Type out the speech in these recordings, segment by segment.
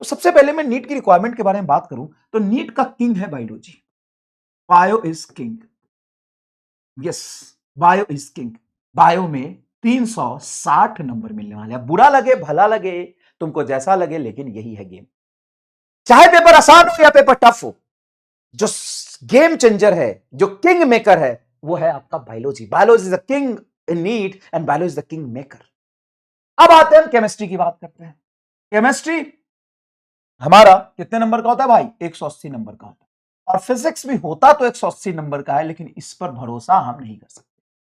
तो सबसे पहले मैं नीट की रिक्वायरमेंट के बारे में बात करूं तो नीट का किंग है biology. Bio is king. Yes, bio is king. Bio में 360 नंबर मिलने वाले हैं। बुरा लगे भला लगे, तुमको जैसा लगे, लेकिन यही है गेम। चाहे पेपर आसान हो या पेपर टफ हो, जो गेम चेंजर है, जो किंग मेकर है, वो है आपका biology. Biology is the king in neat and biology is the king maker. अब आते हैं केमिस्ट्री की बात करते हैं। केमिस्ट्री हमारा कितने नंबर का होता है भाई? 180 नंबर का होता है। और फिजिक्स भी होता तो 180 नंबर का है, लेकिन इस पर भरोसा हम नहीं कर सकते।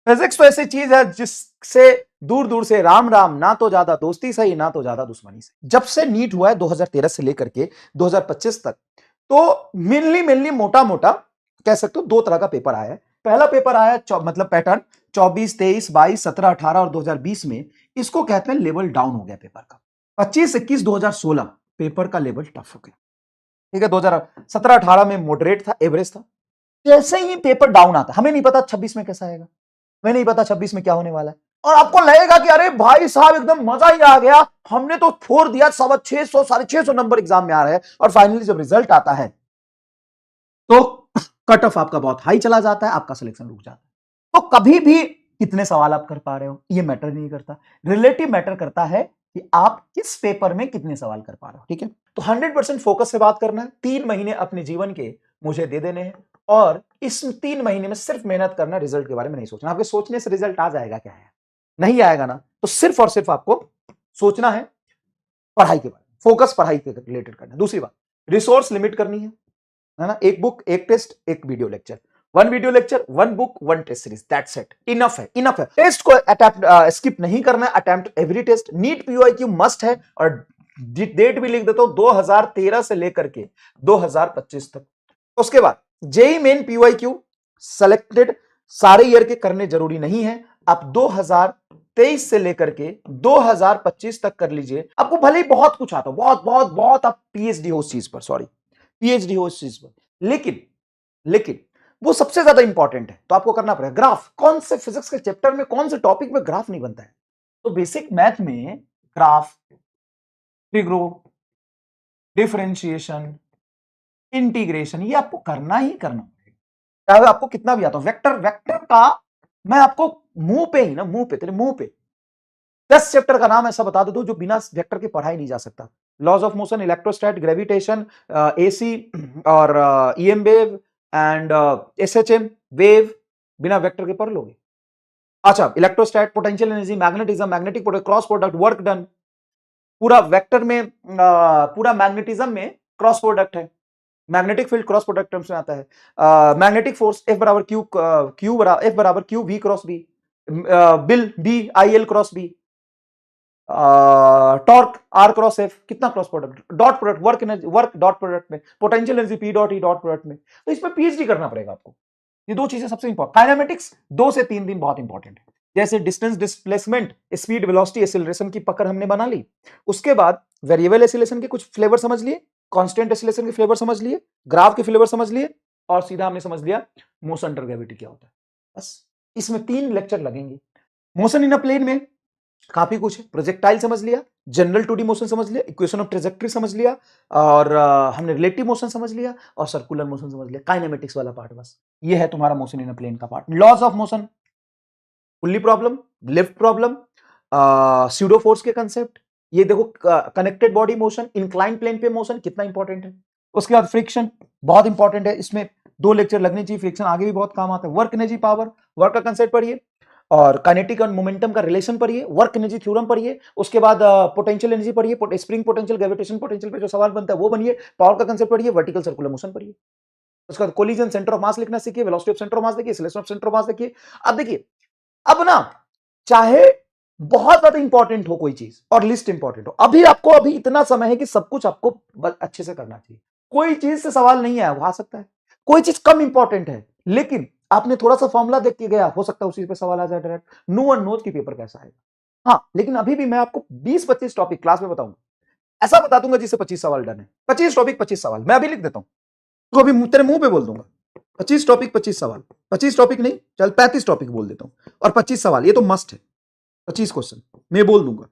फिजिक्स तो ऐसी चीज है जिससे दूर दूर से राम राम, ना तो ज्यादा दोस्ती सही ना तो ज्यादा दुश्मनी सही। जब से नीट हुआ है 2013 से लेकर के 2025 तक, तो मेनली मोटा मोटा कह सकते हो दो तरह का पेपर आया है। पहला पेपर आया मतलब पैटर्न 24, 23, 22, 17, 18 और 2020 में। इसको कहते हैं लेवल डाउन हो गया पेपर का। 25, 21, 2016 पेपर का लेवल टफ हो गया। ठीक है, 2017, 18 में मॉडरेट था, एवरेज था। जैसे ही पेपर डाउन आता, हमें नहीं पता 26 में कैसा आएगा, हमें नहीं पता 26 में क्या होने वाला है। और आपको लगेगा कि अरे भाई साहब एकदम मजा ही आ गया, हमने तो फोड़ दिया, 650, 650 नंबर एग्जाम में आ रहे हैं। और फाइनली जब रिजल्ट आता है तो कट ऑफ आपका बहुत हाई चला जाता है, आपका सिलेक्शन रुक जाता है। तो कभी भी कितने सवाल आप कर पा रहे हो ये मैटर नहीं करता, रिलेटिव मैटर करता है कि आप किस पेपर में कितने सवाल कर पा रहे हो। ठीक है, तो 100% फोकस से बात करना है। 3 महीने अपने जीवन के मुझे दे देने हैं, और इस 3 महीने में सिर्फ मेहनत करना, रिजल्ट के बारे में नहीं सोचना। आपके सोचने से रिजल्ट आ जाएगा क्या है? नहीं आएगा ना। तो सिर्फ और सिर्फ आपको सोचना है पढ़ाई के बारे में, फोकस पढ़ाई के रिलेटेड करना है। दूसरी बात, रिसोर्स लिमिट करनी है ना। एक बुक, एक टेस्ट, एक video lecture. 1 video lecture, 1 book, 1 test series, that's it. Enough है, इनफ है। टेस्ट को अटेम्प्ट स्किप नहीं करना है, attempt every test. NEET PYQ must है, और डेट भी लिख देता हूं 2013 से लेकर के 2025 तक। उसके बाद जेई मेन पीओआईक्यू सेलेक्टेड सारे ईयर के करने जरूरी नहीं है। आप 2023 से लेकर के 2025 तक कर लीजिए। आपको भले ही बहुत कुछ आता हो, बहुत बहुत बहुत, आप पीएचडी हो उस चीज पर, सॉरी पीएचडी हो इस चीज पर, लेकिन लेकिन वो सबसे ज्यादा इंपॉर्टेंट है। तो आपको करना पड़ेगा ग्राफ। कौन से फिजिक्स के चैप्टर में, कौन से टॉपिक में ग्राफ नहीं बनता है? तो बेसिक मैथ में ग्राफ, फिगरो, डिफरेंशिएशन, इंटीग्रेशन, ये आपको करना ही करना पड़ेगा, चाहे आपको कितना भी आता हो। वेक्टर, वेक्टर का मैं आपको मुंह पे ही ना, मुंह पे, तेरे मुंह पे 10 चैप्टर का नाम ऐसा बता दो जो बिना वेक्टर के पढ़ाई नहीं जा सकता। Laws of motion, electrostat, gravitation, AC और EM wave and SHM wave, बिना वेक्टर के पढ़ लोगे? अच्छा, electrostat, potential energy, magnetism, magnetic product, cross product, work done, पूरा वेक्टर में पूरा मैग्नेटिज्म में क्रॉस प्रोडक्ट है। Magnetic field cross product terms में आता है। मैग्नेटिक फोर्स F बराबर क्यू, F बराबर क्यू वी क्रॉस बी, बिल B I L cross B, torque R cross F, कितना cross product, dot product, work energy, work dot product में, potential energy P dot E dot product में। तो इसमें PhD करना पड़ेगा आपको। ये दो चीजें सबसे इंपॉर्टेंट। काइनेमेटिक्स 2 से 3 दिन बहुत इंपॉर्टेंट है। जैसे distance, displacement, speed, velocity, acceleration की पकड़ हमने बना ली। उसके बाद वेरिएबल एक्सीलरेशन के कुछ फ्लेवर समझ लिए, कांस्टेंट एक्सीलरेशन के फ्लेवर समझ लिए, ग्राफ के फ्लेवर समझ लिए, और सीधा हमने समझ लिया मोशन अंडर ग्रेविटी क्या होता है। बस इसमें 3 लेक्चर लगेंगे। मोशन इन अ प्लेन में काफी कुछ है। प्रोजेक्टाइल समझ लिया, जनरल 2D मोशन समझ लिया, इक्वेशन ऑफ ट्रेजेक्टरी समझ लिया, और हमने रिलेटिव मोशन समझ लिया, और सर्कुलर मोशन समझ लिया। काइनेमेटिक्स वाला पार्ट बस ये है तुम्हारा मोशन इन अ प्लेन का part. Laws of motion, pulley problem, lift problem, pseudo force के कंसेप्ट, ये देखो connected body motion, incline plane पे मोशन कितना इंपॉर्टेंट है। उसके बाद फ्रिक्शन बहुत इंपॉर्टेंट है, इसमें 2 लेक्चर लगने चाहिए। फ्रिक्शन आगे भी बहुत काम आता है। वर्क एनर्जी पावर, वर्क का कंसेप्ट पढ़िए, और काइनेटिक और मोमेंटम का रिलेशन पढ़िए, वर्क एनर्जी थ्योरम पढ़िए। उसके बाद पोटेंशियल एनर्जी पढ़िए, स्प्रिंग पोटेंशियल, ग्रेविटेशन पोटेंशियल पे जो सवाल बनता है वो बनिए। पावर का कंसेप्ट पढ़िए, वर्टिकल सर्कुलर मोशन पढ़िए। उसके बाद कोलिजन, सेंटर ऑफ मास लिखना सीखिए, velocity of centre of mass देखिए, acceleration of centre of mass देखिए। अब देखिए, अब ना चाहे बहुत ज्यादा इंपॉर्टेंट हो कोई चीज और लिस्ट इंपॉर्टेंट हो, अभी इतना समय है कि सब कुछ आपको अच्छे से करना चाहिए। कोई चीज से सवाल नहीं आया, वो आ सकता है। कोई चीज कम इंपॉर्टेंट है, लेकिन आपने थोड़ा सा फॉर्मूला देख के गया, हो सकता है उसी पे सवाल आ जाए डायरेक्ट। नो वन नोज की पेपर कैसा है। हाँ, लेकिन अभी भी मैं आपको 20-25 टॉपिक क्लास में बताऊंगा, ऐसा बता दूंगा जिससे 25 सवाल डन है। 25 टॉपिक 25 सवाल मैं अभी लिख देता हूं, तो अभी तेरे मुंह पे बोल दूंगा 25 टॉपिक 25 सवाल। 25 टॉपिक नहीं, चल 35 टॉपिक बोल देता हूं, और 25 सवाल, ये तो मस्ट है। 25 क्वेश्चन मैं बोल दूंगा,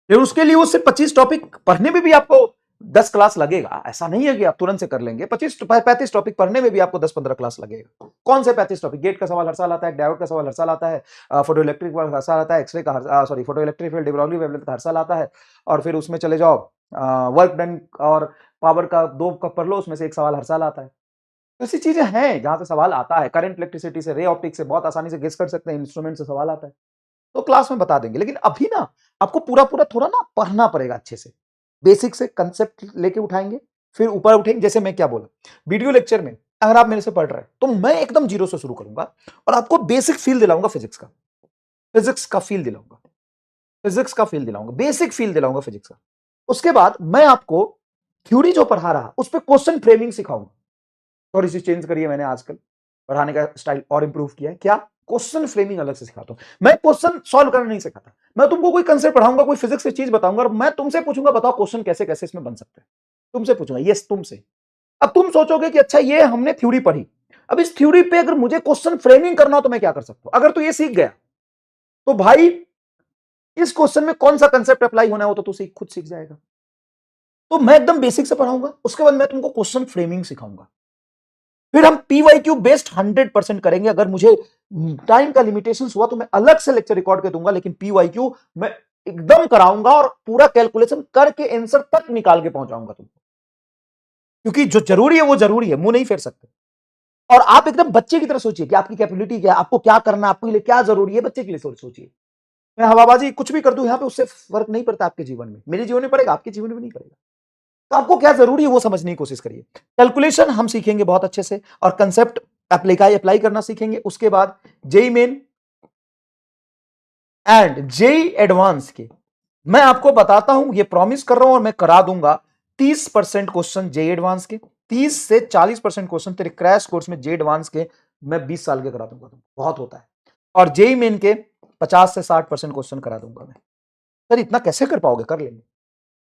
लेकिन उसके लिए वो सिर्फ 25 टॉपिक पढ़ने में भी आपको 10 क्लास लगेगा, ऐसा नहीं है कि आप तुरंत से कर लेंगे। 25-35 टॉपिक पढ़ने में भी आपको 10-15 क्लास लगेगा। कौन से 35 टॉपिक? गेट का सवाल हर साल आता है, डायोड का सवाल हर साल आता है, फोटो इलेक्ट्रिक हर साल आता है, एक्सरे का फोटो इलेक्ट्रिक फील्ड, डिब्राउली वेवलेंथ का हर साल आता है, और फिर उसमें चले जाओ वर्क डन और पावर का 2 कप पढ़ लो, उसमें से एक सवाल हर साल आता है। ऐसी चीजें हैं जहां से सवाल आता है। करंट इलेक्ट्रिसिटी से, रे ऑप्टिक से बहुत आसानी से गेस कर सकते हैं, इंस्ट्रूमेंट से सवाल आता है, तो क्लास में बता देंगे। लेकिन अभी ना आपको पूरा पूरा थोड़ा ना पढ़ना पड़ेगा अच्छे से, बेसिक से कंसेप्ट लेके उठाएंगे, फिर ऊपर उठेंगे। जैसे मैं क्या बोला वीडियो लेक्चर में, अगर आप मेरे से पढ़ रहे हैं तो मैं एकदम जीरो से शुरू करूंगा और आपको बेसिक फील दिलाऊंगा फिजिक्स का, फील दिलाऊंगा, बेसिक फील दिलाऊंगा फिजिक्स का। उसके बाद मैं आपको थ्योरी जो पढ़ा रहा उस पर क्वेश्चन फ्रेमिंग सिखाऊंगा। थोड़ी सी चेंज करी है मैंने आजकल, पढ़ाने का स्टाइल और इंप्रूव किया है। क्या? क्वेश्चन फ्रेमिंग अलग से सिखाता हूं। मैं क्वेश्चन सॉल्व करना नहीं सिखाता, मैं तुमको कोई कंसेप्ट पढ़ाऊंगा, कोई फिजिक्स की चीज बताऊंगा और मैं तुमसे पूछूंगा बताओ क्वेश्चन कैसे कैसे इसमें बन सकता है। तुमसे पूछूंगा, यस तुमसे। अब तुम सोचोगे कि अच्छा ये हमने थ्योरी पढ़ी, अब इस थ्योरी पे अगर मुझे क्वेश्चन फ्रेमिंग करना हो तो मैं क्या कर सकता हूं? अगर तू ये सीख गया तो भाई इस क्वेश्चन में कौन सा कंसेप्ट अप्लाई होना हो तो तू खुद सीख जाएगा। तो मैं एकदम बेसिक से पढ़ाऊंगा, उसके बाद मैं तुमको क्वेश्चन फ्रेमिंग सिखाऊंगा, फिर हम पीवाईक्यू बेस्ड 100% करेंगे। अगर मुझे टाइम का लिमिटेशन हुआ तो मैं अलग से लेक्चर रिकॉर्ड कर दूंगा, लेकिन पीवाईक्यू मैं एकदम कराऊंगा और पूरा कैलकुलेशन करके आंसर तक निकाल के पहुंचाऊंगा तुमको, क्योंकि जो जरूरी है वो जरूरी है, मुंह नहीं फेर सकते। और आप एकदम बच्चे की तरह सोचिए कि आपकी कैपेबिलिटी क्या है, आपको क्या करना है, आपके लिए क्या जरूरी है, बच्चे के लिए सोचिए। मैं हवाबाजी कुछ भी कर दूं यहां पे, उससे फर्क नहीं पड़ता आपके जीवन में, मेरे जीवन में पड़ेगा, आपके जीवन में नहीं पड़ेगा। तो आपको क्या जरूरी है वो समझने की कोशिश करिए। कैलकुलेशन हम सीखेंगे बहुत अच्छे से और कंसेप्ट अप्लाई करना सीखेंगे। उसके बाद JEE Main and JEE advance के मैं आपको बताता हूं, ये प्रॉमिस कर रहा हूं और मैं करा दूंगा 30% क्वेश्चन जेई एडवांस के, 30 से 40% क्वेश्चन तेरे क्रैश कोर्स में जेई एडवांस के मैं 20 साल के करा दूंगा तुमको, बहुत होता है। और जेई मेन के 50 से 60% क्वेश्चन करा दूंगा मैं। सर इतना कैसे कर पाओगे? कर लेंगे,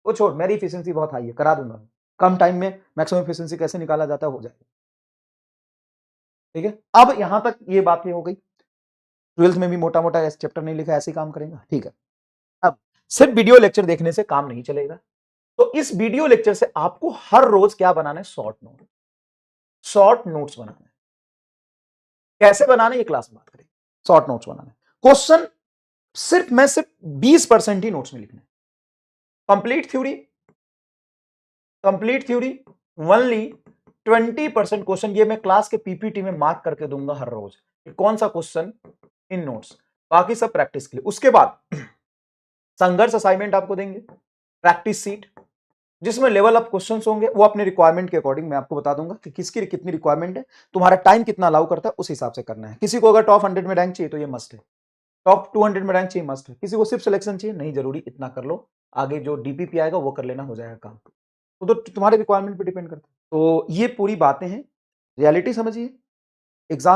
वो छोड़, मेरी एफिशिएंसी बहुत हाई है, करा दूंगा। कम टाइम में मैक्सिमम एफिशिएंसी कैसे निकाला जाता है, हो जाएगा। ठीक है, अब यहां तक ये बातें हो गई। 12th में भी मोटा मोटा चैप्टर नहीं लिखा, ऐसे काम करेंगे। ठीक है, अब सिर्फ वीडियो लेक्चर देखने से काम नहीं चलेगा, तो इस वीडियो लेक्चर से आपको हर रोज क्या बनाना है? शॉर्ट नोट्स बनाना है। कैसे बनाना है ये क्लास में बात करेंगे। शॉर्ट नोट्स बनाना है, क्वेश्चन सिर्फ 20% ही नोट्स में लिखना है। कंप्लीट थ्योरी ओनली 20% क्वेश्चन, ये मैं क्लास के पीपीटी में मार्क करके दूंगा हर रोज कौन सा क्वेश्चन इन नोट्स, बाकी सब प्रैक्टिस के लिए। उसके बाद संघर्ष असाइनमेंट आपको देंगे, प्रैक्टिस सीट जिसमें लेवल अप क्वेश्चंस होंगे, वो अपने रिक्वायरमेंट के अकॉर्डिंग मैं आपको बता दूंगा कि किसकी कितनी रिक्वायरमेंट है, तुम्हारा टाइम कितना अलाउ करता है, उस हिसाब से करना है। किसी को अगर टॉप 100 में रैंक चाहिए तो ये मस्ट है, टॉप 200 में रैंक चाहिए मस्ट है। किसी को सिर्फ सिलेक्शन चाहिए, नहीं जरूरी, इतना कर लो, आगे जो डीपीपी आएगा वो कर लेना, हो जाएगा काम। तो तुम्हारे रिक्वायरमेंट पे डिपेंड करता है। तो ये पूरी बातें हैं, रियलिटी समझिए। एग्जाम